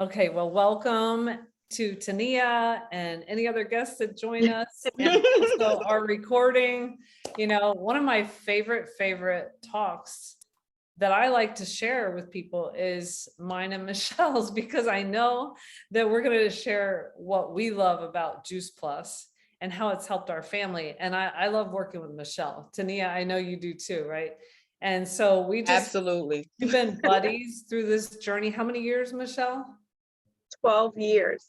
Okay, well, welcome to Tania and any other guests that join us, and also our recording. One of my favorite talks that I like to share with people is mine and Michelle's, because I know that we're going to share what we love about Juice Plus and how it's helped our family. And I love working with Michelle. Tania, I know you do too, right? And so Absolutely. we've been buddies through this journey. How many years, Michelle? 12 years.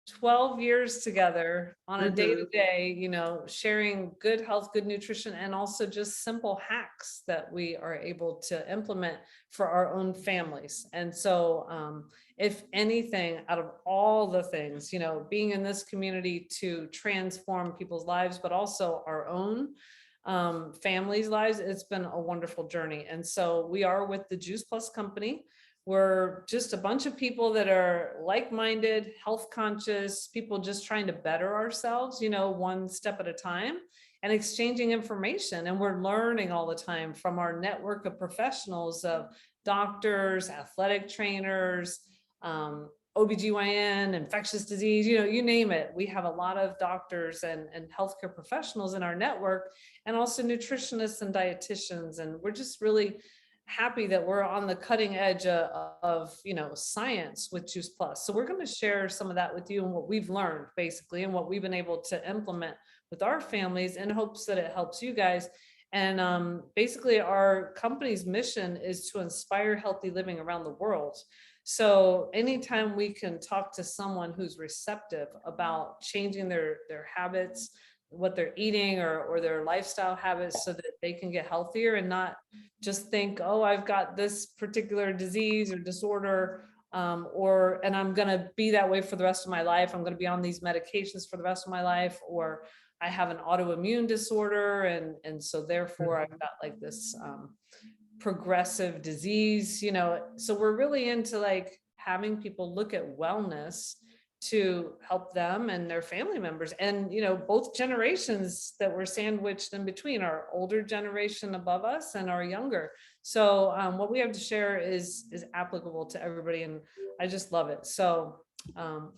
12 years together on a Mhm. day-to-day, sharing good health, good nutrition, and also just simple hacks that we are able to implement for our own families. And so, if anything, out of all the things, being in this community to transform people's lives, but also our own families' lives, it's been a wonderful journey. And so we are with the Juice Plus company. We're just a bunch of people that are like-minded, health conscious, people just trying to better ourselves, one step at a time, and exchanging information. And we're learning all the time from our network of professionals, of doctors, athletic trainers, OBGYN, infectious disease, you name it. We have a lot of doctors and healthcare professionals in our network, and also nutritionists and dietitians. And we're just really happy that we're on the cutting edge of science with Juice Plus. So we're going to share some of that with you and what we've learned basically, and what we've been able to implement with our families in hopes that it helps you guys. And basically our company's mission is to inspire healthy living around the world. So anytime we can talk to someone who's receptive about changing their habits, what they're eating, or their lifestyle habits, so that they can get healthier and not just think, oh, I've got this particular disease or disorder, and I'm going to be that way for the rest of my life. I'm going to be on these medications for the rest of my life, or I have an autoimmune disorder. And so therefore I've got like this progressive disease, so we're really into like having people look at wellness to help them and their family members, and both generations that were sandwiched in between, our older generation above us and our younger. So what we have to share is applicable to everybody, and I just love it. So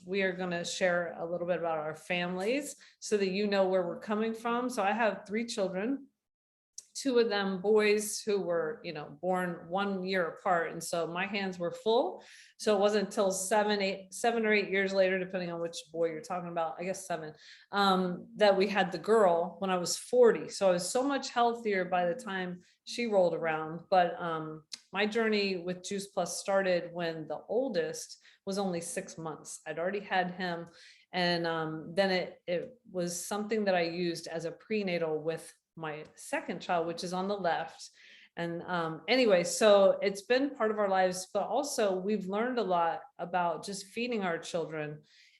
we are going to share a little bit about our families so that you know where we're coming from. So I have 3 children, 2 of them boys who were, born 1 year apart. And so my hands were full. So it wasn't until 7 or 8 years later, depending on which boy you're talking about, I guess 7, that we had the girl when I was 40. So I was so much healthier by the time she rolled around. But my journey with Juice Plus started when the oldest was only 6 months. I'd already had him. And then it was something that I used as a prenatal with my second child, which is on the left. And anyway, so it's been part of our lives, but also we've learned a lot about just feeding our children.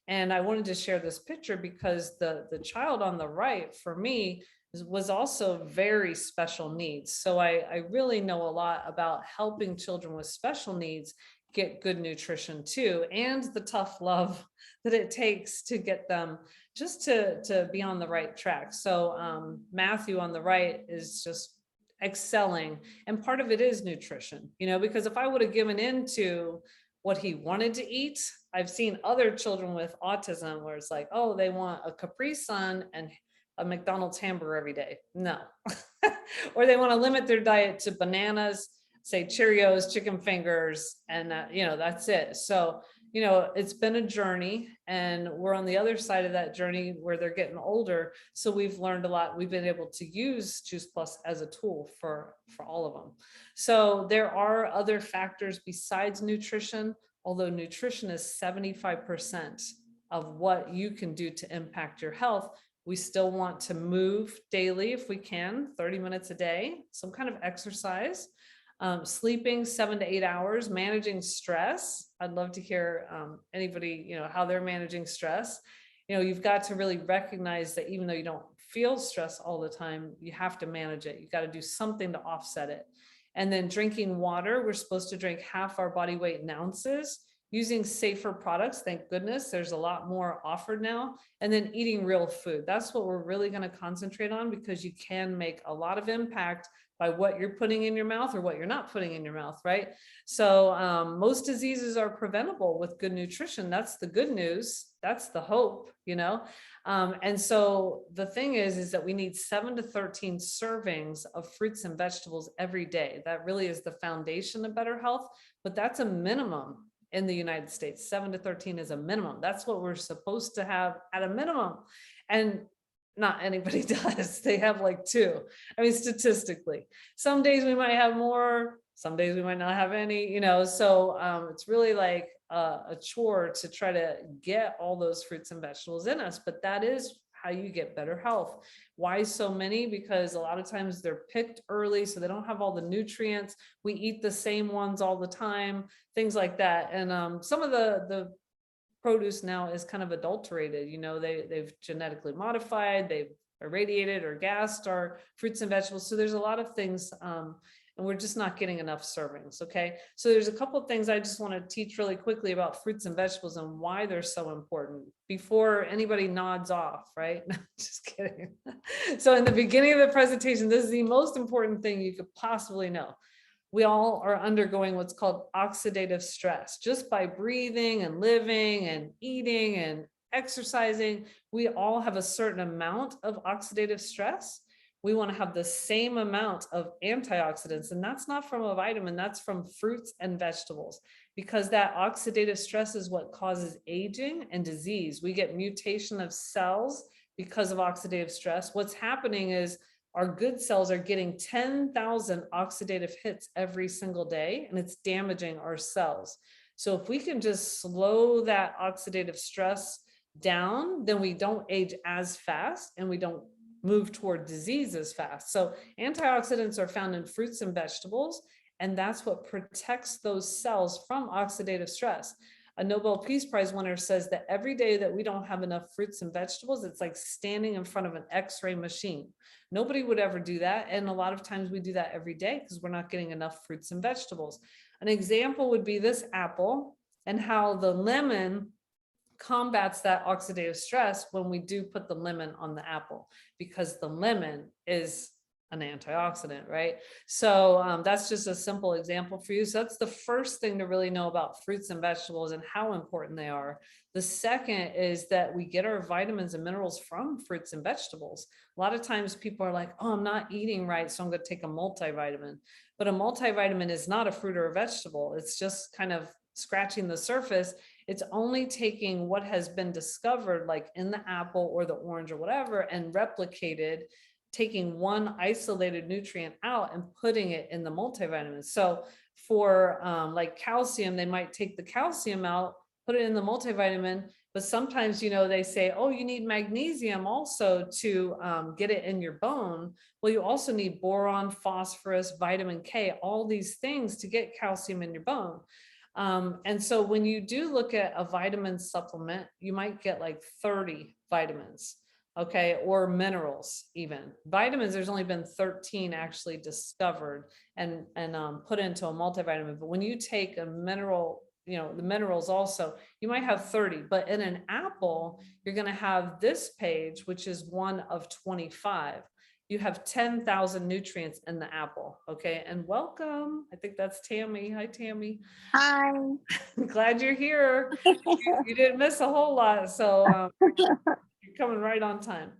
And I wanted to share this picture because the child on the right for me was also very special needs. So I really know a lot about helping children with special needs get good nutrition too, and the tough love that it takes to get them just to be on the right track. So Matthew on the right is just excelling, and part of it is nutrition, because if I would have given into what he wanted to eat, I've seen other children with autism where it's like, oh, they want a Capri Sun and a McDonald's hamburger every day. No. Or they want to limit their diet to bananas, say Cheerios, chicken fingers, and that's it. So it's been a journey, and we're on the other side of that journey where they're getting older. So we've learned a lot. We've been able to use Juice Plus as a tool for all of them. So there are other factors besides nutrition, although nutrition is 75% of what you can do to impact your health. We still want to move daily if we can, 30 minutes a day, some kind of exercise. Sleeping 7 to 8 hours, managing stress. I'd love to hear anybody, how they're managing stress. You've got to really recognize that even though you don't feel stress all the time, you have to manage it. You got to do something to offset it. And then drinking water, we're supposed to drink half our body weight in ounces. Using safer products, thank goodness, there's a lot more offered now. And then eating real food. That's what we're really going to concentrate on, because you can make a lot of impact by what you're putting in your mouth or what you're not putting in your mouth, right? So most diseases are preventable with good nutrition. That's the good news. That's the hope, you know? And so the thing is that we need 7 to 13 servings of fruits and vegetables every day. That really is the foundation of better health, but that's a minimum in the United States. 7 to 13 is a minimum. That's what we're supposed to have at a minimum. And not anybody does. They have like 2. I mean, statistically, some days we might have more, some days we might not have any, you know, so it's really like a chore to try to get all those fruits and vegetables in us, but that is how you get better health. Why so many? Because a lot of times they're picked early, so they don't have all the nutrients. We eat the same ones all the time, things like that. And some of the produce now is kind of adulterated. You know, they've genetically modified, they've irradiated or gassed our fruits and vegetables. So there's a lot of things, and we're just not getting enough servings. Okay. So there's a couple of things I just want to teach really quickly about fruits and vegetables and why they're so important before anybody nods off, right? Just kidding. So in the beginning of the presentation, this is the most important thing you could possibly know. We all are undergoing what's called oxidative stress. Just by breathing and living and eating and exercising, we all have a certain amount of oxidative stress. We want to have the same amount of antioxidants, and that's not from a vitamin, that's from fruits and vegetables, because that oxidative stress is what causes aging and disease. We get mutation of cells because of oxidative stress. What's happening is our good cells are getting 10,000 oxidative hits every single day, and it's damaging our cells. So if we can just slow that oxidative stress down, then we don't age as fast and we don't move toward disease as fast. So antioxidants are found in fruits and vegetables, and that's what protects those cells from oxidative stress. A Nobel Peace Prize winner says that every day that we don't have enough fruits and vegetables, it's like standing in front of an X-ray machine. Nobody would ever do that. And a lot of times we do that every day because we're not getting enough fruits and vegetables. An example would be this apple and how the lemon combats that oxidative stress when we do put the lemon on the apple, because the lemon is an antioxidant, right? So that's just a simple example for you. So that's the first thing to really know about fruits and vegetables and how important they are. The second is that we get our vitamins and minerals from fruits and vegetables. A lot of times people are like, oh, I'm not eating right, so I'm going to take a multivitamin. But a multivitamin is not a fruit or a vegetable. It's just kind of scratching the surface. It's only taking what has been discovered, like in the apple or the orange or whatever, and replicated, taking one isolated nutrient out and putting it in the multivitamin. So for like calcium, they might take the calcium out, put it in the multivitamin, but sometimes, you know, they say, oh, you need magnesium also to get it in your bone. Well, you also need boron, phosphorus, vitamin K, all these things to get calcium in your bone. And so when you do look at a vitamin supplement, you might get like 30 vitamins, okay, or minerals even. Vitamins, there's only been 13 actually discovered and put into a multivitamin. But when you take a mineral, you know, the minerals also, you might have 30, but in an apple, you're going to have this page, which is one of 25. You have 10,000 nutrients in the apple. Okay. And welcome. I think that's Tammy. Hi, Tammy. Hi. I'm glad you're here. You didn't miss a whole lot. So you're coming right on time.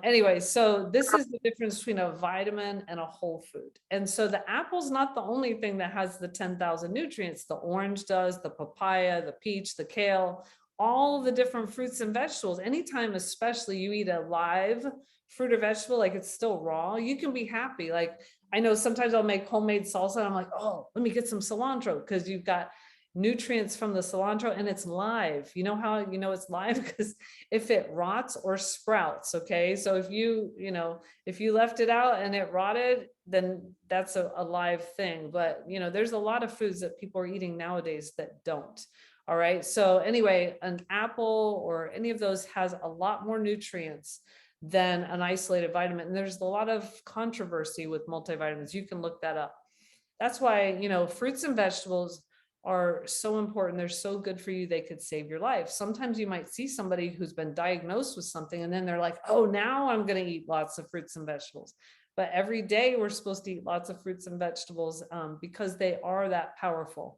Anyway, so this is the difference between a vitamin and a whole food. And so the apple's not the only thing that has the 10,000 nutrients. The orange does, the papaya, the peach, the kale, all the different fruits and vegetables. Anytime, especially you eat a live fruit or vegetable, like it's still raw, you can be happy. Like I know sometimes I'll make homemade salsa and I'm like, oh, let me get some cilantro, because you've got nutrients from the cilantro and it's live. You know how you know it's live? Because if it rots or sprouts, okay, so if you left it out and it rotted, then that's a live thing. But you know, there's a lot of foods that people are eating nowadays that don't. All right, so anyway, an apple or any of those has a lot more nutrients than an isolated vitamin. And there's a lot of controversy with multivitamins. You can look that up. That's why, you know, fruits and vegetables are so important. They're so good for you. They could save your life. Sometimes you might see somebody who's been diagnosed with something and then they're like, oh, now I'm going to eat lots of fruits and vegetables. but every day we're supposed to eat lots of fruits and vegetables, because they are that powerful.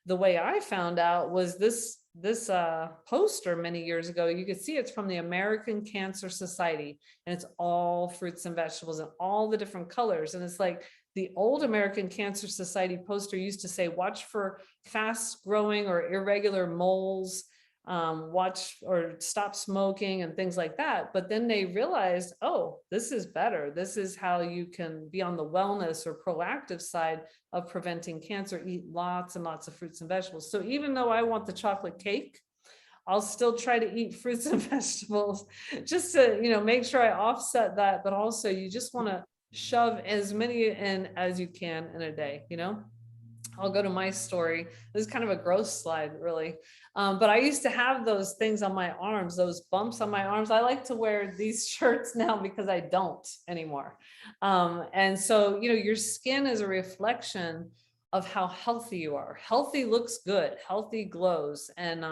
The way I found out was this poster many years ago. You could see it's from the American Cancer Society, and it's all fruits and vegetables and all the different colors. And it's like the old American Cancer Society poster used to say, watch for fast growing or irregular moles, watch or stop smoking and things like that. But then they realized, oh, this is better. This is how you can be on the wellness or proactive side of preventing cancer. Eat lots and lots of fruits and vegetables. So even though I want the chocolate cake, I'll still try to eat fruits and vegetables just to, make sure I offset that. But also you just want to shove as many in as you can in a day. I'll go to my story. This is kind of a gross slide, really. But I used to have those things on my arms, those bumps on my arms. I like to wear these shirts now because I don't anymore. And so, your skin is a reflection of how healthy you are. Healthy looks good, healthy glows. And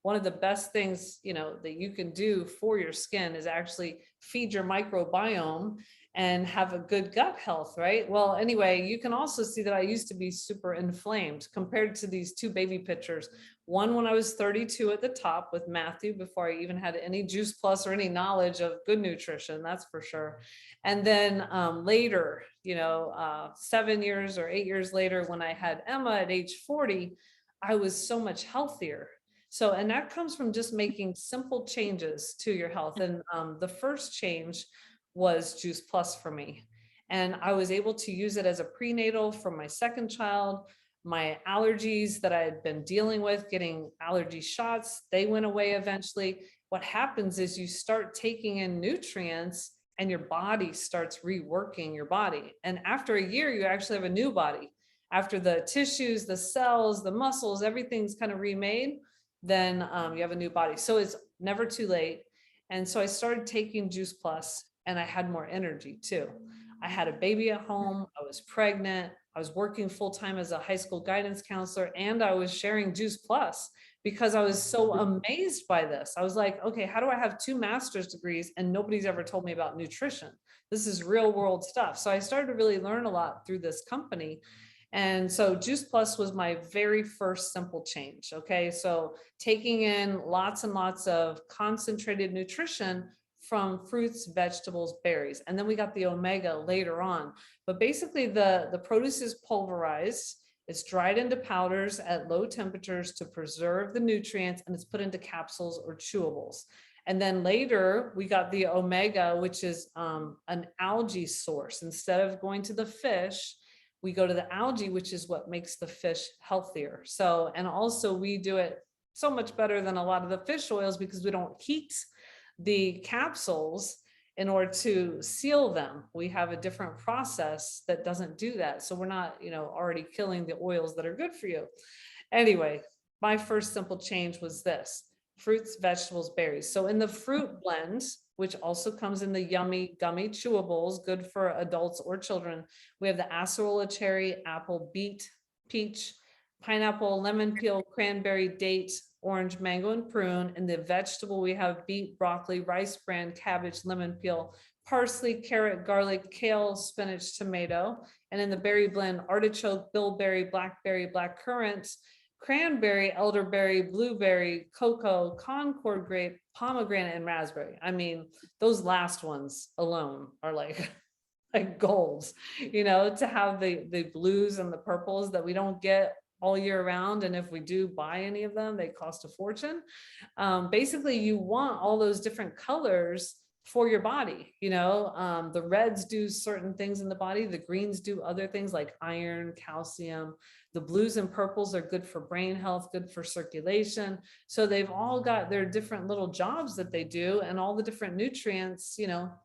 one of the best things, that you can do for your skin is actually feed your microbiome and have a good gut health, right? Well, anyway, you can also see that I used to be super inflamed compared to these two baby pictures. One when I was 32 at the top with Matthew before I even had any Juice Plus or any knowledge of good nutrition, that's for sure. And then later, 7 years or 8 years later, when I had Emma at age 40, I was so much healthier. So, and that comes from just making simple changes to your health. And the first change was Juice Plus for me. And I was able to use it as a prenatal for my second child. My allergies that I had been dealing with, getting allergy shots, they went away eventually. What happens is you start taking in nutrients and your body starts reworking your body. And after a year, you actually have a new body. After the tissues, the cells, the muscles, everything's kind of remade, then you have a new body. So it's never too late. And so I started taking Juice Plus, and I had more energy too. I had a baby at home. I was pregnant. I was working full time as a high school guidance counselor, and I was sharing Juice Plus because I was so amazed by this. I was like, okay, how do I have 2 master's degrees and nobody's ever told me about nutrition? This is real world stuff. So I started to really learn a lot through this company. And so Juice Plus was my very first simple change. Okay. So taking in lots and lots of concentrated nutrition from fruits, vegetables, berries. And then we got the omega later on. But basically the produce is pulverized. It's dried into powders at low temperatures to preserve the nutrients, and it's put into capsules or chewables. And then later we got the omega, which is an algae source. Instead of going to the fish, we go to the algae, which is what makes the fish healthier. So, and also we do it so much better than a lot of the fish oils because we don't heat the capsules in order to seal them. We have a different process that doesn't do that. So we're not, already killing the oils that are good for you. Anyway, my first simple change was this: fruits, vegetables, berries. So in the fruit blend, which also comes in the yummy gummy chewables, good for adults or children, we have the acerola cherry, apple, beet, peach, pineapple, lemon peel, cranberry, date, orange, mango, and prune. In the vegetable, we have beet, broccoli, rice bran, cabbage, lemon peel, parsley, carrot, garlic, kale, spinach, tomato. And in the berry blend, artichoke, bilberry, blackberry, blackcurrant, cranberry, elderberry, blueberry, cocoa, concord grape, pomegranate, and raspberry. I mean, those last ones alone are like golds, to have the blues and the purples that we don't get all year round. And if we do buy any of them, they cost a fortune. Basically, you want all those different colors for your body. The reds do certain things in the body. The greens do other things like iron, calcium. The blues and purples are good for brain health, good for circulation. So they've all got their different little jobs that they do, and all the different nutrients,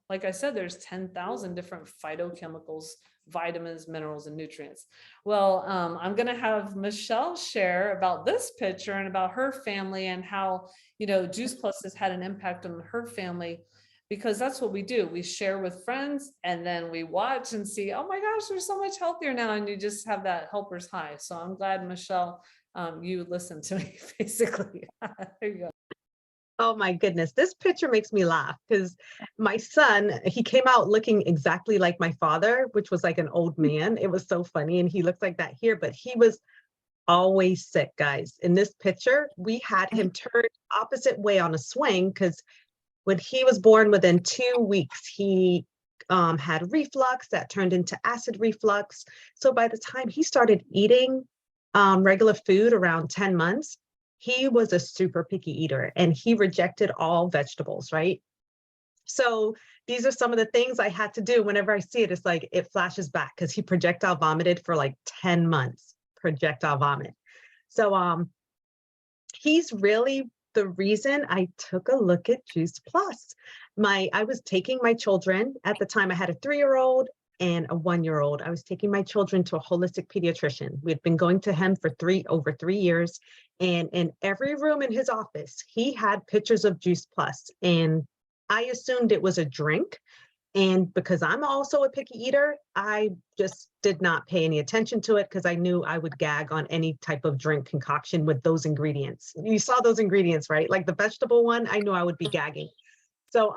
like I said, there's 10,000 different phytochemicals, vitamins, minerals, and nutrients. Well, I'm going to have Michelle share about this picture and about her family and how, Juice Plus has had an impact on her family, because that's what we do. We share with friends, and then we watch and see, oh my gosh, they're so much healthier now. And you just have that helper's high. So I'm glad, Michelle, you listened to me basically. There you go. Oh my goodness. This picture makes me laugh because my son, he came out looking exactly like my father, which was like an old man. It was so funny. And he looks like that here, but he was always sick, guys. In this picture, we had him turned opposite way on a swing because when he was born, within 2 weeks, he had reflux that turned into acid reflux. So by the time he started eating regular food around 10 months, he was a super picky eater and he rejected all vegetables, right? So these are some of the things I had to do whenever I see it. It's like it flashes back because he projectile vomited for like 10 months, projectile vomit. So he's really the reason I took a look at Juice Plus. I was taking my children at the time. I had a 3-year-old and a 1-year-old. I was taking my children to a holistic pediatrician. We had been going to him for over 3 years, and in every room in his office, he had pictures of Juice Plus, and I assumed it was a drink. And because I'm also a picky eater, I just did not pay any attention to it because I knew I would gag on any type of drink concoction with those ingredients. You saw those ingredients, right? Like the vegetable one, I knew I would be gagging. So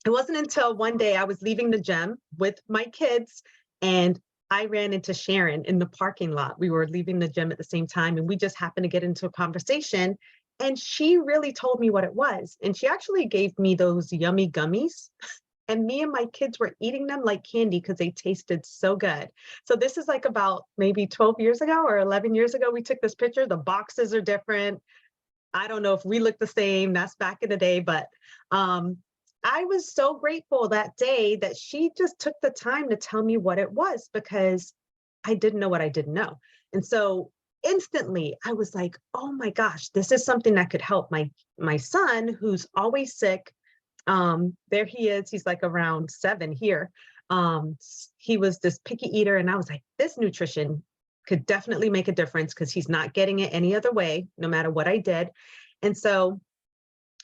it wasn't until one day I was leaving the gym with my kids and I ran into Sharon in the parking lot. We were leaving the gym at the same time and we just happened to get into a conversation. And she really told me what it was. And she actually gave me those yummy gummies. And me and my kids were eating them like candy because they tasted so good. So this is like about maybe 12 years ago or 11 years ago, we took this picture. The boxes are different. I don't know if we look the same. That's back in the day, but I was so grateful that day that she just took the time to tell me what it was because I didn't know what I didn't know. And so instantly I was like, oh my gosh, this is something that could help my son who's always sick. There he is. He's like around 7 here. He was this picky eater, and I was like, this nutrition could definitely make a difference because he's not getting it any other way, no matter what I did. And so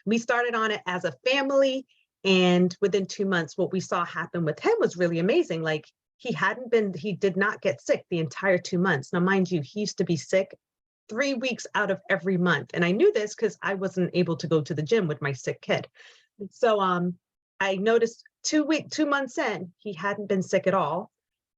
we started on it as a family. And within 2 months, what we saw happen with him was really amazing. Like he did not get sick the entire 2 months. Now, mind you, he used to be sick 3 weeks out of every month. And I knew this because I wasn't able to go to the gym with my sick kid. So I noticed 2 months in, he hadn't been sick at all.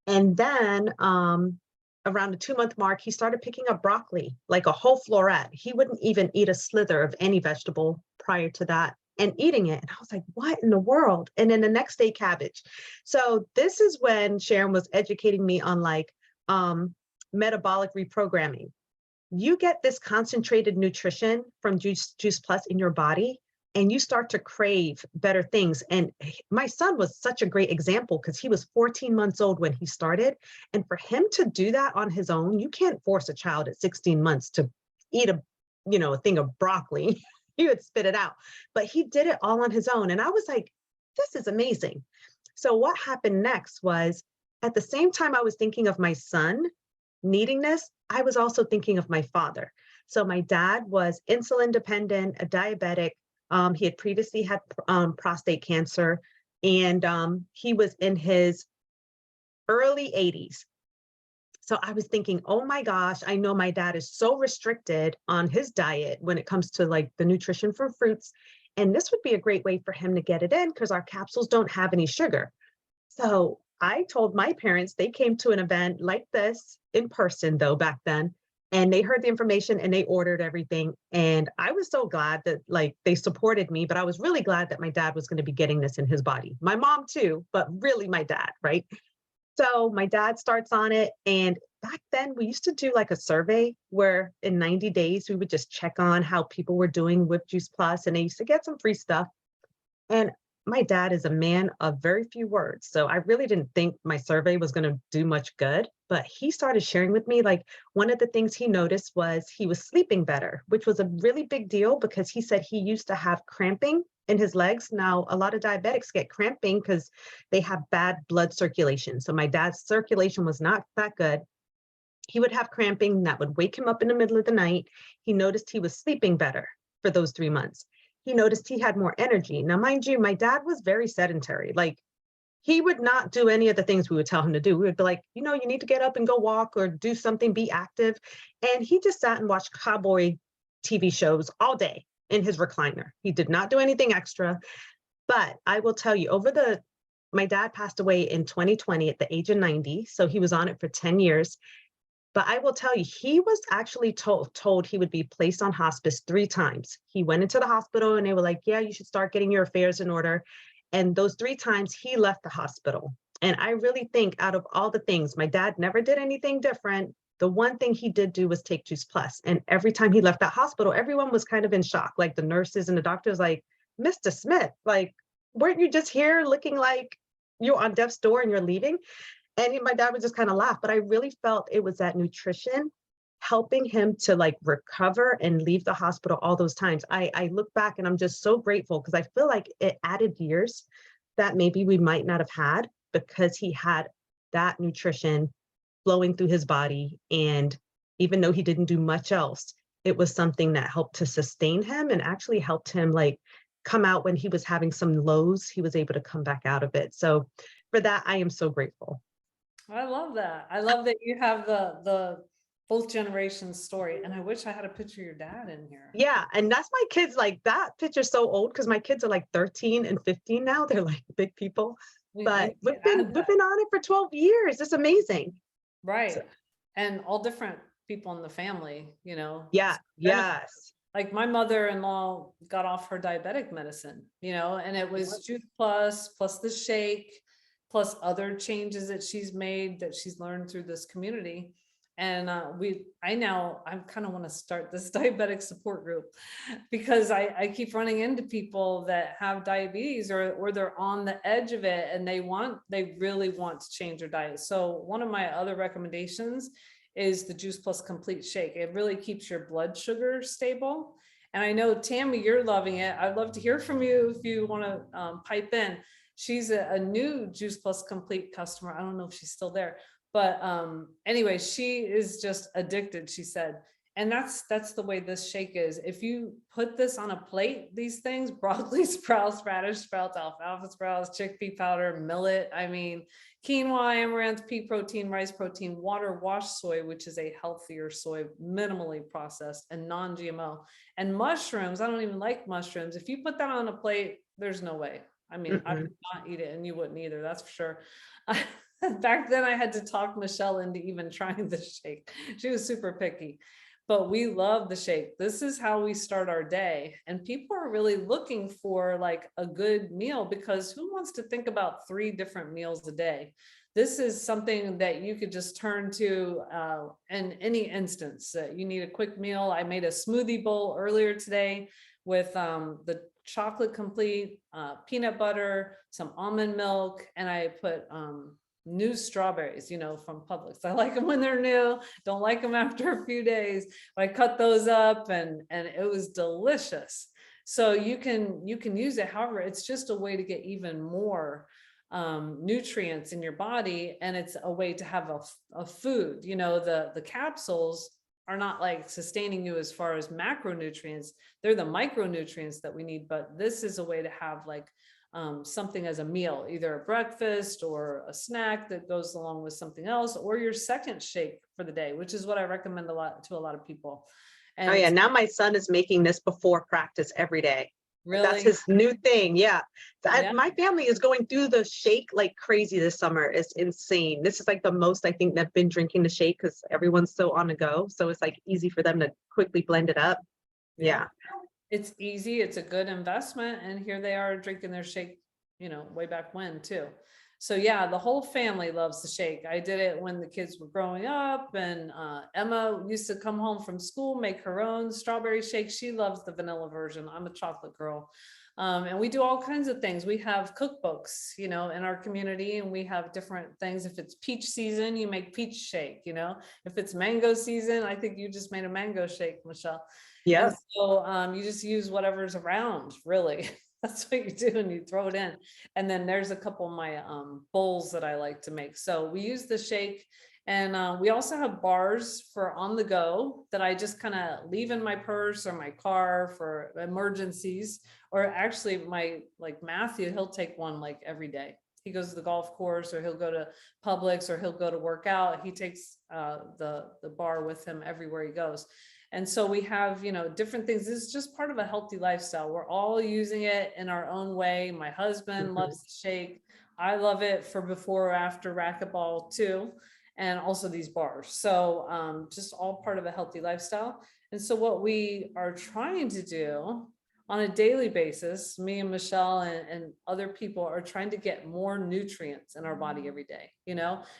And then around the 2-month mark, he started picking up broccoli, like a whole floret. He wouldn't even eat a slither of any vegetable prior to that and eating it. And I was like, what in the world? And then the next day, cabbage. So this is when Sharon was educating me on like metabolic reprogramming. You get this concentrated nutrition from Juice Plus in your body, and you start to crave better things. And my son was such a great example because he was 14 months old when he started. And for him to do that on his own, you can't force a child at 16 months to eat a thing of broccoli. He would spit it out. But he did it all on his own. And I was like, this is amazing. So what happened next was at the same time I was thinking of my son needing this, I was also thinking of my father. So my dad was insulin dependent, a diabetic. He had previously had prostate cancer, and he was in his early 80s. So I was thinking, oh my gosh, I know my dad is so restricted on his diet when it comes to like the nutrition from fruits. And this would be a great way for him to get it in because our capsules don't have any sugar. So I told my parents, they came to an event like this in person though back then, and they heard the information and they ordered everything. And I was so glad that like they supported me, but I was really glad that my dad was going to be getting this in his body. My mom too, but really my dad, right? So my dad starts on it. And back then we used to do like a survey where in 90 days, we would just check on how people were doing with Juice Plus, and they used to get some free stuff. And my dad is a man of very few words. So I really didn't think my survey was going to do much good. But he started sharing with me, like, one of the things he noticed was he was sleeping better, which was a really big deal because he said he used to have cramping in his legs. Now, a lot of diabetics get cramping because they have bad blood circulation. So my dad's circulation was not that good. He would have cramping that would wake him up in the middle of the night. He noticed he was sleeping better for those 3 months. He noticed he had more energy. Now, mind you, my dad was very sedentary. Like, he would not do any of the things we would tell him to do. We would be like, you need to get up and go walk or do something, be active. And he just sat and watched cowboy TV shows all day. in his recliner. He did not do anything extra. But I will tell you, my dad passed away in 2020 at the age of 90. So he was on it for 10 years. But I will tell you, he was actually told he would be placed on hospice 3 times. He went into the hospital and they were like, yeah, you should start getting your affairs in order. And those 3 times he left the hospital. And I really think out of all the things, my dad never did anything different. The one thing he did do was take Juice Plus. And every time he left that hospital, everyone was kind of in shock. Like the nurses and the doctors, like, Mr. Smith, like, weren't you just here looking like you're on death's door and you're leaving? And my dad would just kind of laugh. But I really felt it was that nutrition helping him to like recover and leave the hospital all those times. I look back and I'm just so grateful because I feel like it added years that maybe we might not have had because he had that nutrition flowing through his body. And even though he didn't do much else, it was something that helped to sustain him and actually helped him like come out when he was having some lows, he was able to come back out of it. So for that, I am so grateful. I love that. I love that you have the both generations story. And I wish I had a picture of your dad in here. Yeah, and that's my kids, like, that picture's so old because my kids are, like, 13 and 15 now, they're, like, big people, We but need we've to been add we've that. been on it for 12 years, it's amazing. So Right. And all different people in the family, yeah, benefit. yes. Like my mother-in-law got off her diabetic medicine, and it was Juice plus the shake, plus other changes that she's made that she's learned through this community. And I kind of want to start this diabetic support group because I keep running into people that have diabetes or they're on the edge of it and they really want to change their diet. So one of my other recommendations is the Juice Plus Complete Shake. It really keeps your blood sugar stable. And I know, Tammy, you're loving it. I'd love to hear from you if you want to pipe in. She's a new Juice Plus Complete customer. I don't know if she's still there, but anyway, she is just addicted, she said. And that's the way this shake is. If you put this on a plate, these things, broccoli sprouts, radish sprouts, alfalfa sprouts, chickpea powder, millet, I mean, quinoa, amaranth, pea protein, rice protein, water washed soy, which is a healthier soy, minimally processed and non-GMO, and mushrooms. I don't even like mushrooms. If you put that on a plate, there's no way. I mean, I would not eat it and you wouldn't either, that's for sure. Back then I had to talk Michelle into even trying the shake. She was super picky. But we love the shake. This is how we start our day. And people are really looking for like a good meal because who wants to think about 3 different meals a day? This is something that you could just turn to in any instance. You need a quick meal. I made a smoothie bowl earlier today with the chocolate complete, peanut butter, some almond milk, and I put new strawberries, from Publix. I like them when they're new, don't like them after a few days. I cut those up and it was delicious. So you can use it. However, it's just a way to get even more nutrients in your body. And it's a way to have a food, the capsules are not like sustaining you as far as macronutrients. They're the micronutrients that we need, but this is a way to have like something as a meal, either a breakfast or a snack that goes along with something else, or your second shake for the day, which is what I recommend a lot of people. Oh And yeah, now my son is making this before practice every day. That's really, his new thing. Yeah. yeah, My family is going through the shake like crazy this summer. It's insane. This is like the most I think they've been drinking the shake because everyone's so on the go. So it's like easy for them to quickly blend it up. yeah, Yeah. it's easy. It's a good investment. And here they are drinking their shake, way back when too. So yeah, the whole family loves the shake. I did it when the kids were growing up, and Emma used to come home from school, make her own strawberry shake. She loves the vanilla version. I'm a chocolate girl. And we do all kinds of things. We have cookbooks, in our community, and we have different things. If it's peach season, you make peach shake, if it's mango season, I think you just made a mango shake, Michelle. Yeah. And so you just use whatever's around, really. That's what you do, and you throw it in. And then there's a couple of my bowls that I like to make. So we use the shake, and we also have bars for on the go that I just kind of leave in my purse or my car for emergencies. Or actually like Matthew, he'll take one like every day. He goes to the golf course, or he'll go to Publix, or he'll go to work out. He takes the bar with him everywhere he goes. And so we have, different things. This is just part of a healthy lifestyle. We're all using it in our own way. My husband Mhm. loves the shake. I love it for before or after racquetball too, and also these bars. So just all part of a healthy lifestyle. And so what we are trying to do on a daily basis, me and Michelle and other people are trying to get more nutrients in our body every day,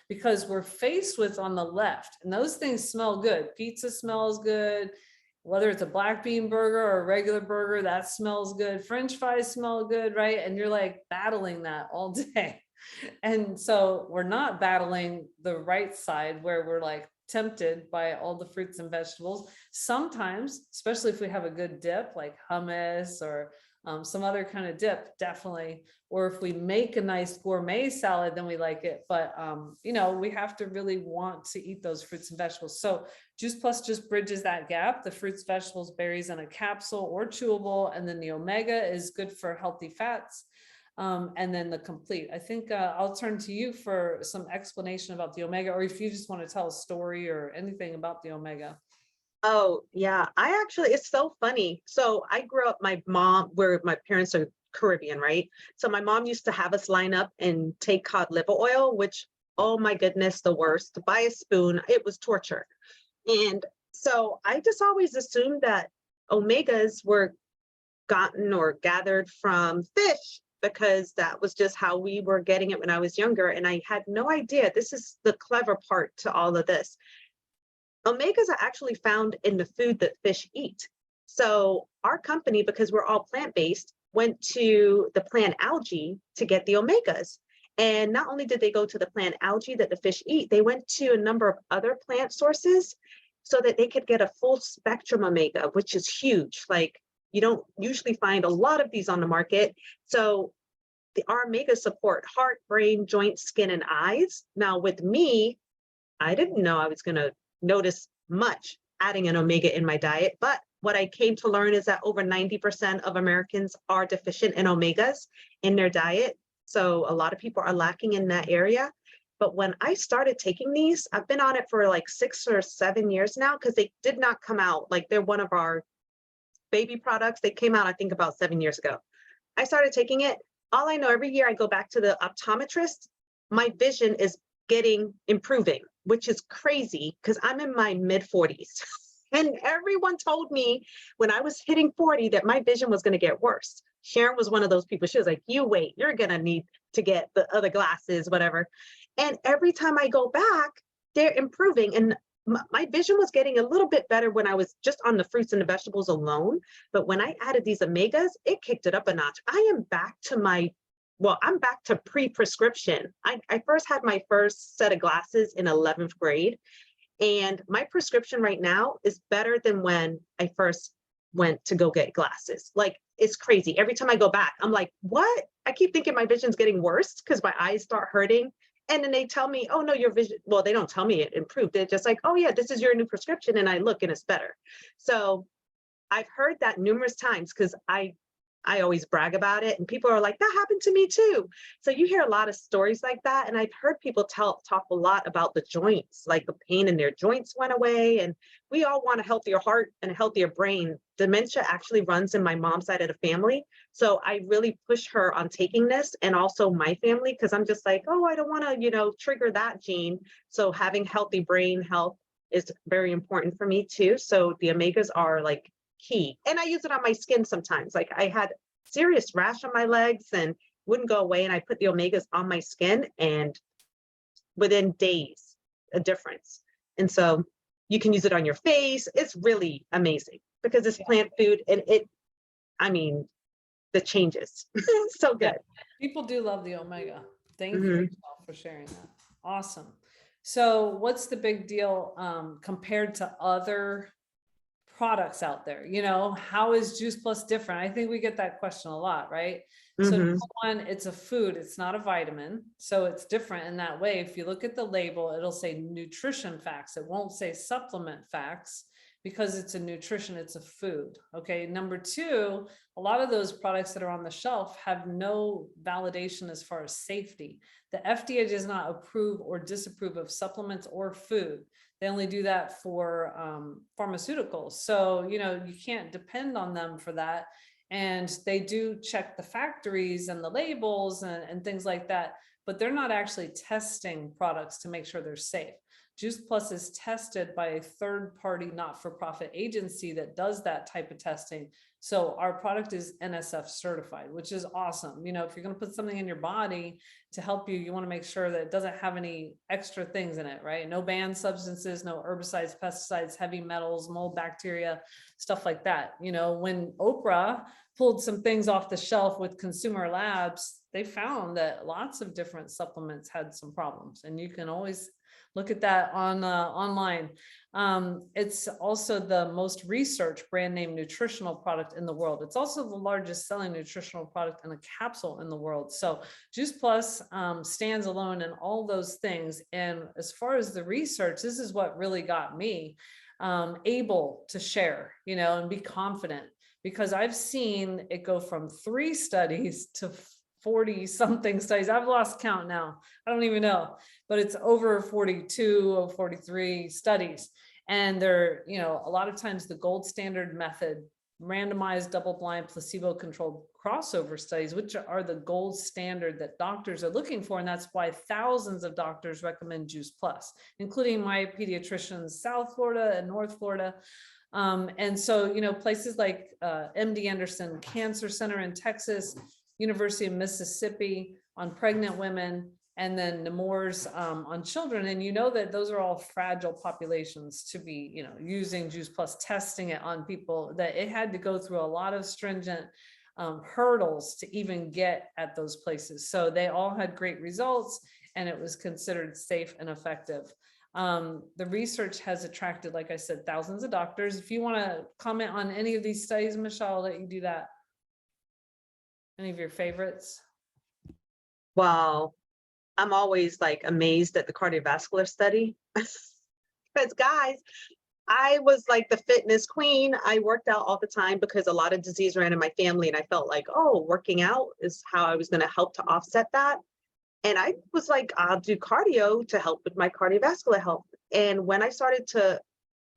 because we're faced with on the left, and those things smell good. Pizza smells good, whether it's a black bean burger or a regular burger, that smells good. French fries smell good, right? And you're like battling that all day. And so we're not battling the right side where we're like tempted by all the fruits and vegetables. Sometimes, especially if we have a good dip like hummus or some other kind of dip, definitely. Or if we make a nice gourmet salad, then we like it. But, we have to really want to eat those fruits and vegetables. So Juice Plus just bridges that gap. The fruits, vegetables, berries in a capsule or chewable. And then the omega is good for healthy fats. And then the complete. I think I'll turn to you for some explanation about the omega, or if you just want to tell a story or anything about the omega. Oh, yeah. I actually, it's so funny. So I grew up, where my parents are Caribbean, right? So my mom used to have us line up and take cod liver oil, which, oh my goodness, the worst. By a spoon, it was torture. And so I just always assumed that omegas were gotten or gathered from fish because that was just how we were getting it when I was younger. And I had no idea. This is the clever part to all of this. Omegas are actually found in the food that fish eat. So our company, because we're all plant-based, went to the plant algae to get the omegas. And not only did they go to the plant algae that the fish eat, they went to a number of other plant sources so that they could get a full spectrum omega, which is huge. Like, you don't usually find a lot of these on the market. So our omegas support heart, brain, joint, skin, and eyes. Now with me, I didn't know I was going to notice much adding an omega in my diet, but what I came to learn is that over 90% of Americans are deficient in omegas in their diet. So a lot of people are lacking in that area. But when I started taking these, I've been on it for like 6 or 7 years now, because they did not come out. Like, they're one of our baby products. They came out, I think, about 7 years ago. I started taking it. All I know, every year I go back to the optometrist, my vision is improving, which is crazy because I'm in my mid 40s. And everyone told me when I was hitting 40 that my vision was going to get worse. Sharon was one of those people. She was like, you wait, you're going to need to get the other glasses, whatever. And every time I go back, they're improving. And my vision was getting a little bit better when I was just on the fruits and the vegetables alone. But when I added these omegas, it kicked it up a notch. I'm back to pre-prescription. I first had my first set of glasses in 11th grade. And my prescription right now is better than when I first went to go get glasses. Like, it's crazy. Every time I go back, I'm like, what? I keep thinking my vision's getting worse because my eyes start hurting. And then they tell me, oh no, your vision, well, they don't tell me it improved. They're just like, oh yeah, this is your new prescription. And I look and it's better. So I've heard that numerous times because I always brag about it, and people are like, that happened to me too. So you hear a lot of stories like that. And I've heard people talk a lot about the joints, like the pain in their joints went away. And we all want a healthier heart and a healthier brain. Dementia actually runs in my mom's side of the family. So I really push her on taking this, and also my family, because I'm just like, oh, I don't want to, trigger that gene. So having healthy brain health is very important for me too. So the omegas are like key. And I use it on my skin sometimes. Like, I had serious rash on my legs and wouldn't go away. And I put the omegas on my skin, and within days, a difference. And so you can use it on your face. It's really amazing because it's plant food, and the changes. So Yeah, good. people do love the omega. Thank you, Mhm. Michelle, for sharing that. Awesome. So what's the big deal compared to other products out there? How is Juice Plus different? I think we get that question a lot, right? So number Mhm. one, it's a food, it's not a vitamin. So it's different in that way. If you look at the label, it'll say nutrition facts. It won't say supplement facts because it's a nutrition, it's a food. Okay. Number two, a lot of those products that are on the shelf have no validation as far as safety. The FDA does not approve or disapprove of supplements or food. They only do that for pharmaceuticals. So, you can't depend on them for that. And they do check the factories and the labels and things like that, but they're not actually testing products to make sure they're safe. Juice Plus is tested by a third party, not-for-profit agency that does that type of testing. So our product is NSF certified, which is awesome. If you're going to put something in your body to help you, you want to make sure that it doesn't have any extra things in it, right? No banned substances, no herbicides, pesticides, heavy metals, mold, bacteria, stuff like that. When Oprah pulled some things off the shelf with Consumer Labs, they found that lots of different supplements had some problems, and you can always look at that on online. It's also the most researched brand name nutritional product in the world. It's also the largest selling nutritional product in a capsule in the world. So Juice Plus stands alone in all those things. And as far as the research, this is what really got me able to share, and be confident, because I've seen it go from 3 studies to 40 something studies. I've lost count now. I don't even know, but it's over 42 or 43 studies. And they're, a lot of times the gold standard method, randomized, double-blind, placebo-controlled crossover studies, which are the gold standard that doctors are looking for. And that's why thousands of doctors recommend Juice Plus, including my pediatricians, South Florida and North Florida. And so, places like MD Anderson Cancer Center in Texas, University of Mississippi on pregnant women, and then Nemours on children. And that those are all fragile populations to be, using Juice Plus, testing it on people, that it had to go through a lot of stringent hurdles to even get at those places. So they all had great results, and it was considered safe and effective. The research has attracted, like I said, thousands of doctors. If you want to comment on any of these studies, Michelle, I'll let you do that. Any of your favorites? Wow. I'm always like amazed at the cardiovascular study. Because guys, I was like the fitness queen. I worked out all the time because a lot of disease ran in my family, and I felt like, oh, working out is how I was going to help to offset that. And I was like, I'll do cardio to help with my cardiovascular health. And when I started to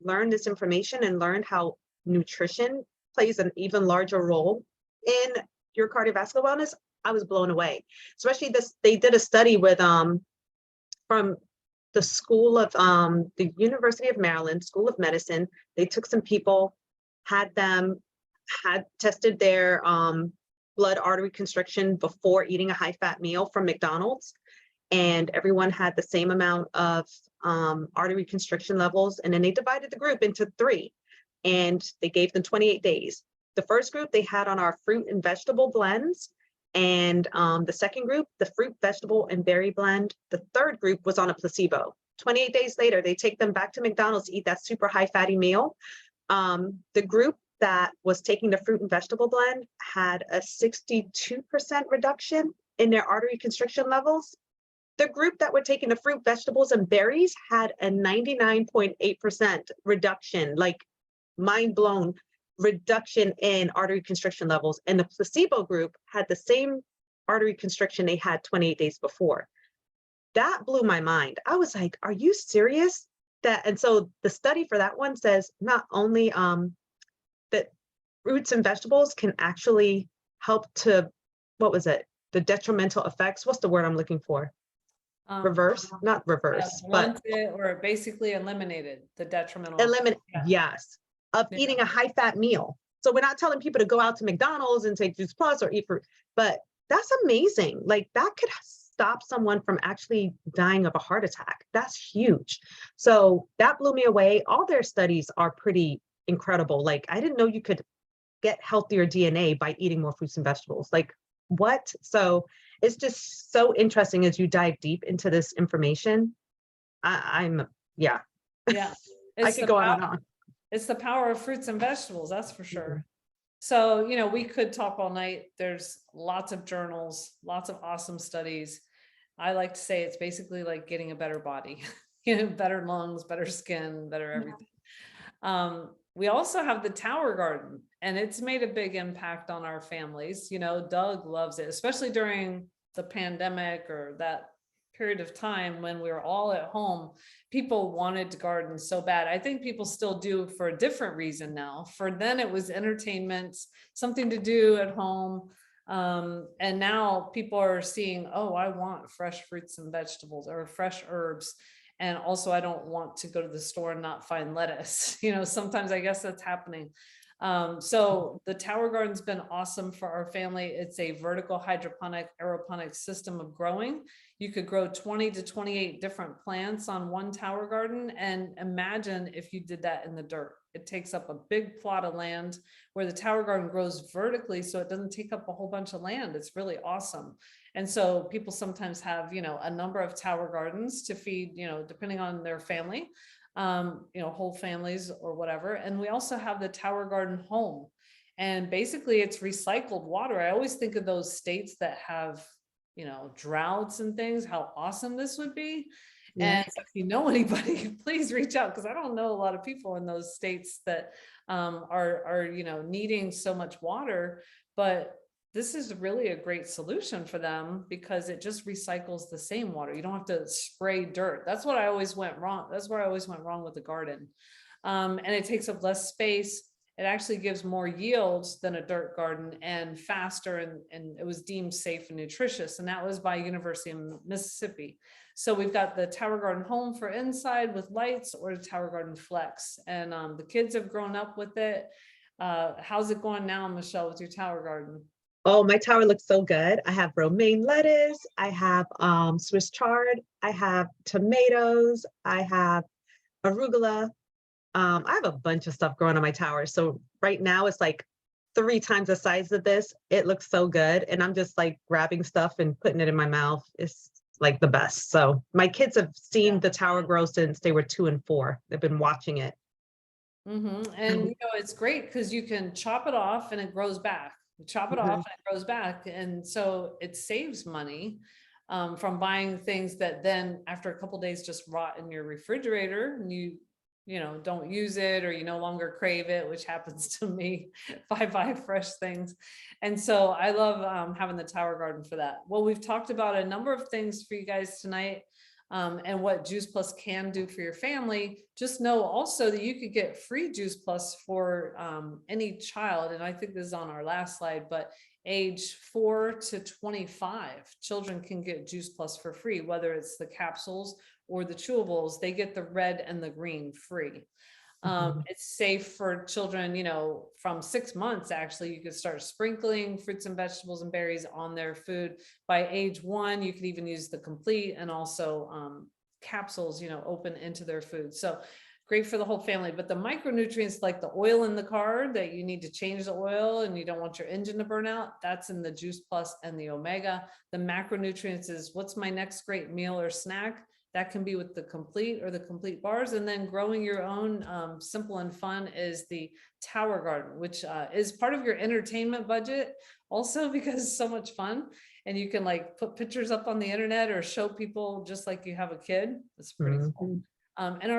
learn this information and learned how nutrition plays an even larger role in your cardiovascular wellness, I was blown away. Especially this, they did a study with from the school of the University of Maryland School of Medicine. They took some people, had tested their blood artery constriction before eating a high-fat meal from McDonald's, and everyone had the same amount of artery constriction levels. And then they divided the group into 3, and they gave them 28 days. The first group they had on our fruit and vegetable blends, and the second group, the fruit, vegetable, and berry blend. The third group was on a placebo. 28 days later, they take them back to McDonald's to eat that super high fatty meal. The group that was taking the fruit and vegetable blend had a 62% reduction in their artery constriction levels. The group that were taking the fruit, vegetables, and berries had a 99.8% reduction, like mind blown reduction in artery constriction levels. And the placebo group had the same artery constriction they had 28 days before. That blew my mind. I was like, are you serious? And so the study for that one says not only that fruits and vegetables can actually help to, the detrimental effects, what's the word I'm looking for? Not reverse, but or basically eliminated the detrimental. Yes, of eating a high-fat meal. So we're not telling people to go out to McDonald's and take Juice Plus or eat fruit, but that's amazing. Like that could stop someone from actually dying of a heart attack. That's huge. So that blew me away. All their studies are pretty incredible. Like I didn't know you could get healthier DNA by eating more fruits and vegetables. Like what? So it's just so interesting as you dive deep into this information. Yeah. I could go on and on. It's the power of fruits and vegetables, that's for sure. So, we could talk all night. There's lots of journals, lots of awesome studies. I like to say it's basically like getting a better body, better lungs, better skin, better everything. We also have the Tower Garden, and it's made a big impact on our families. Doug loves it, especially during the pandemic or that period of time when we were all at home, people wanted to garden so bad. I think people still do for a different reason now. For then it was entertainment, something to do at home. And now people are seeing, oh, I want fresh fruits and vegetables or fresh herbs. And also, I don't want to go to the store and not find lettuce. Sometimes I guess that's happening. So the tower garden's been awesome for our family. It's a vertical hydroponic aeroponic system of growing. You could grow 20 to 28 different plants on one tower garden. And imagine if you did that in the dirt. It takes up a big plot of land, where the tower garden grows vertically, so it doesn't take up a whole bunch of land. It's really awesome. And so people sometimes have, a number of tower gardens to feed, depending on their family, whole families or whatever. And we also have the tower garden home. And basically it's recycled water. I always think of those states that have, droughts and things, how awesome this would be. Yeah. And if you know anybody, please reach out, because I don't know a lot of people in those states that are needing so much water. But this is really a great solution for them, because it just recycles the same water. You don't have to spray dirt. That's what I always went wrong. That's where I always went wrong with the garden. And it takes up less space. It actually gives more yields than a dirt garden, and faster, and it was deemed safe and nutritious. And that was by University of Mississippi. So we've got the tower garden home for inside with lights, or the tower garden flex. And the kids have grown up with it. How's it going now, Michelle, with your tower garden? Oh, my tower looks so good. I have romaine lettuce, I have Swiss chard, I have tomatoes, I have arugula. I have a bunch of stuff growing on my tower. So right now it's like 3 times the size of this. It looks so good. And I'm just like grabbing stuff and putting it in my mouth. It's like the best. So my kids have seen the tower grow since they were 2 and 4. They've been watching it. And it's great because you can chop it off and it grows back. You chop it off and it grows back. And so it saves money from buying things that then after a couple days just rot in your refrigerator, and you don't use it, or you no longer crave it, which happens to me if I buy fresh things. And so I love having the tower garden for that. Well, we've talked about a number of things for you guys tonight. And what Juice Plus can do for your family. Just know also that you could get free Juice Plus for any child. And I think this is on our last slide, but age 4 to 25, children can get Juice Plus for free, whether it's the capsules or the chewables. They get the red and the green free. It's safe for children, from 6 months. Actually, you could start sprinkling fruits and vegetables and berries on their food. By age 1, you can even use the complete, and also capsules, open into their food. So great for the whole family. But the micronutrients, like the oil in the car that you need to change the oil and you don't want your engine to burn out, that's in the Juice Plus and the Omega. The macronutrients is what's my next great meal or snack. That can be with the complete or the complete bars. And then growing your own simple and fun is the tower garden, which is part of your entertainment budget also, because it's so much fun. And you can like put pictures up on the internet or show people just like you have a kid. It's pretty cool. And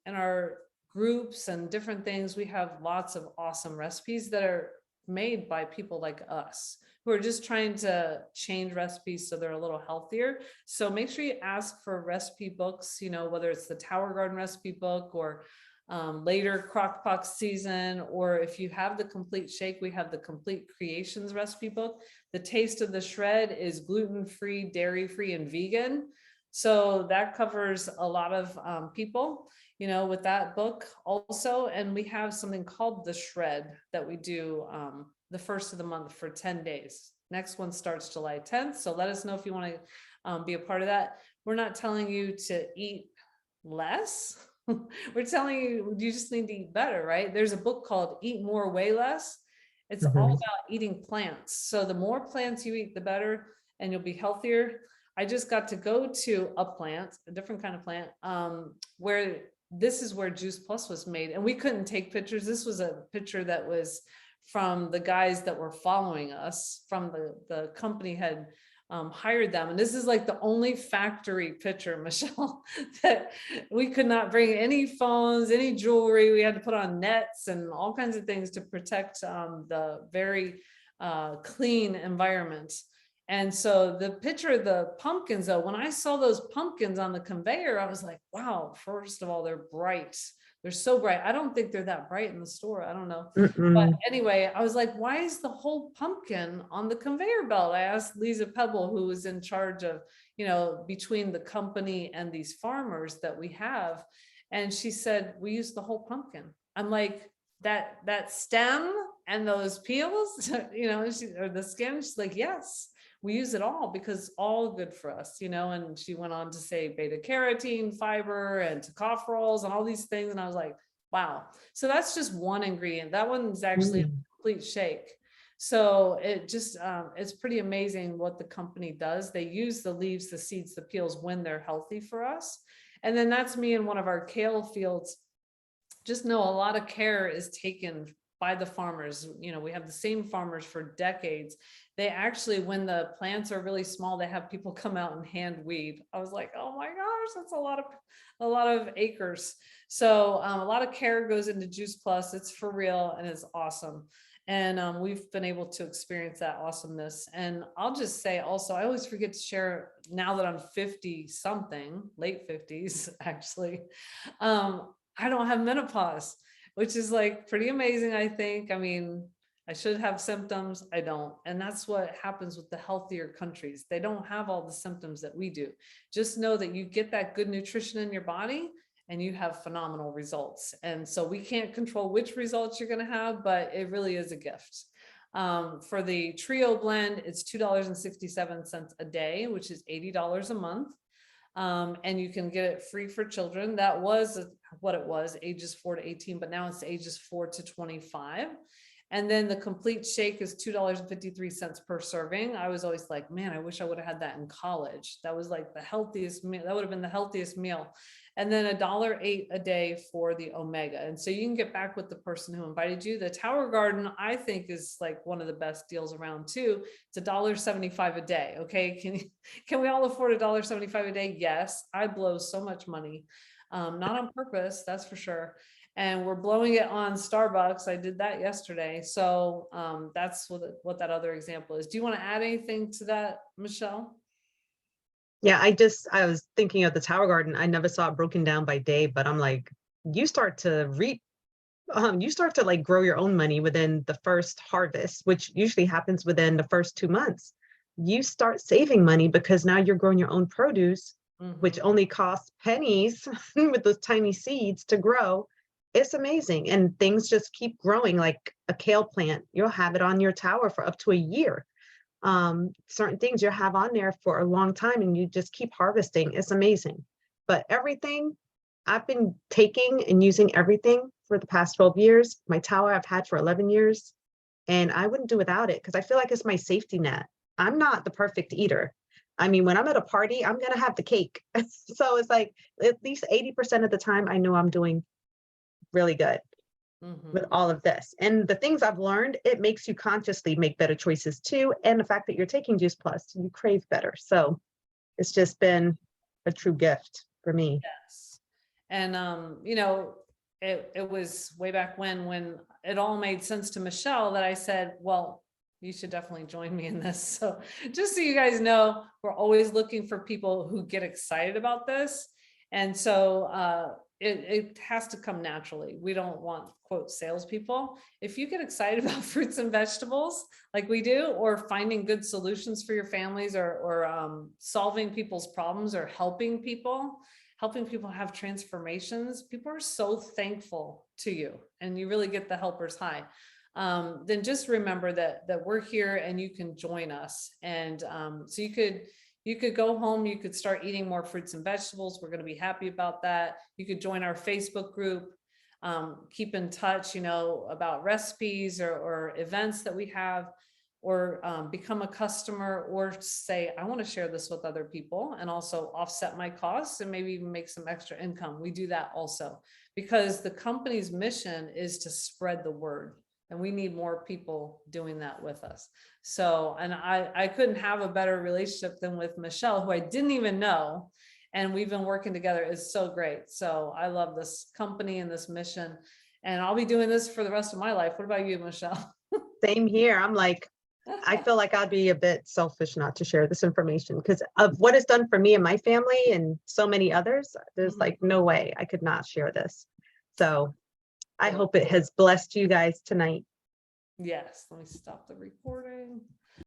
our groups and different things, we have lots of awesome recipes that are made by people like us, who are just trying to change recipes so they're a little healthier. So make sure you ask for recipe books, whether it's the Tower Garden recipe book, or later Crock-Pot season, or if you have the complete shake, we have the Complete Creations recipe book. The Taste of the Shred is gluten-free, dairy-free, and vegan. So that covers a lot of people, with that book also. And we have something called the Shred that we do the first of the month for 10 days. Next one starts July 10th. So let us know if you want to be a part of that. We're not telling you to eat less. We're telling you, you just need to eat better, right? There's a book called Eat More, Way Less. It's all about eating plants. So the more plants you eat, the better, and you'll be healthier. I just got to go to a plant, a different kind of plant, where this is where Juice Plus was made. And we couldn't take pictures. This was a picture that was from the guys that were following us, from the company had hired them. And this is like the only factory picture, Michelle, that we could not bring any phones, any jewelry. We had to put on nets and all kinds of things to protect the very clean environment. And so the picture of the pumpkins, though, when I saw those pumpkins on the conveyor, I was like, wow, first of all, they're bright. They're so bright. I don't think they're that bright in the store. I don't know. But Mm-mm. anyway, I was like, why is the whole pumpkin on the conveyor belt? I asked Lisa Pebble, who was in charge of, between the company and these farmers that we have. And she said, we use the whole pumpkin. I'm like, that stem and those peels, or the skin, she's like, yes, we use it all because all good for us, and she went on to say beta carotene, fiber, and tocopherols and all these things. And I was like, wow. So that's just one ingredient. That one's actually a Mm. complete shake. So it just, it's pretty amazing what the company does. They use the leaves, the seeds, the peels when they're healthy for us. And then that's me in one of our kale fields. Just know a lot of care is taken by the farmers. We have the same farmers for decades. They actually, when the plants are really small, they have people come out and hand weed. I was like, oh my gosh, that's a lot of acres. So a lot of care goes into Juice Plus. It's for real and it's awesome. And we've been able to experience that awesomeness. And I'll just say also, I always forget to share now that I'm 50 something, late 50s, actually. I don't have menopause, which is like pretty amazing, I think. I mean, I should have symptoms. I don't. And that's what happens with the healthier countries. They don't have all the symptoms that we do. Just know that you get that good nutrition in your body and you have phenomenal results. And so we can't control which results you're going to have, but it really is a gift. For the trio blend, it's $2.67 a day, which is $80 a month. And you can get it free for children. That was what it was, ages 4 to 18, but now it's ages 4 to 25. And then the complete shake is $2.53 per serving. I was always like, man, I wish I would have had that in college. That was like the healthiest meal. That would have been the healthiest meal. And then $1.08 a day for the Omega. And so you can get back with the person who invited you. The Tower Garden, I think, is like one of the best deals around too. It's $1.75 a day. Okay. Can we all afford $1.75 a day? Yes. I blow so much money. Not on purpose, that's for sure. And we're blowing it on Starbucks. I did that yesterday. So that's what that other example is. Do you want to add anything to that, Michelle? Yeah, I was thinking of the Tower Garden. I never saw it broken down by day, but I'm like, you start to reap, you start to like grow your own money within the first harvest, which usually happens within the first 2 months. You start saving money because now you're growing your own produce, which Mhm. only costs pennies with those tiny seeds to grow. It's amazing. And things just keep growing like a kale plant. You'll have it on your tower for up to a year. Certain things you have on there for a long time and you just keep harvesting. It's amazing. But everything, I've been taking and using everything for the past 12 years. My tower I've had for 11 years, and I wouldn't do without it because I feel like it's my safety net. I'm not the perfect eater. I mean, when I'm at a party, I'm going to have the cake. So it's like at least 80% of the time, I know I'm doing really good with Mhm. all of this. And the things I've learned, it makes you consciously make better choices too. And the fact that you're taking Juice Plus, you crave better. So it's just been a true gift for me. Yes. And it was way back when it all made sense to Michelle that I said, well, you should definitely join me in this. So just so you guys know, we're always looking for people who get excited about this. And so it has to come naturally. We don't want quote salespeople. If you get excited about fruits and vegetables like we do, or finding good solutions for your families, or solving people's problems, or helping people have transformations, people are so thankful to you and you really get the helper's high. Then just remember that we're here and you can join us. And so you could go home, you could start eating more fruits and vegetables. We're going to be happy about that. You could join our Facebook group, keep in touch, about recipes or events that we have, or become a customer, or say, I want to share this with other people and also offset my costs and maybe even make some extra income. We do that also because the company's mission is to spread the word. And we need more people doing that with us. So, and I couldn't have a better relationship than with Michelle, who I didn't even know. And we've been working together. It's so great. So I love this company and this mission. And I'll be doing this for the rest of my life. What about you, Michelle? Same here. I'm like, I feel like I'd be a bit selfish not to share this information because of what it's done for me and my family and so many others. There's like no way I could not share this. So I Cool. hope it has blessed you guys tonight. Yes, let me stop the recording.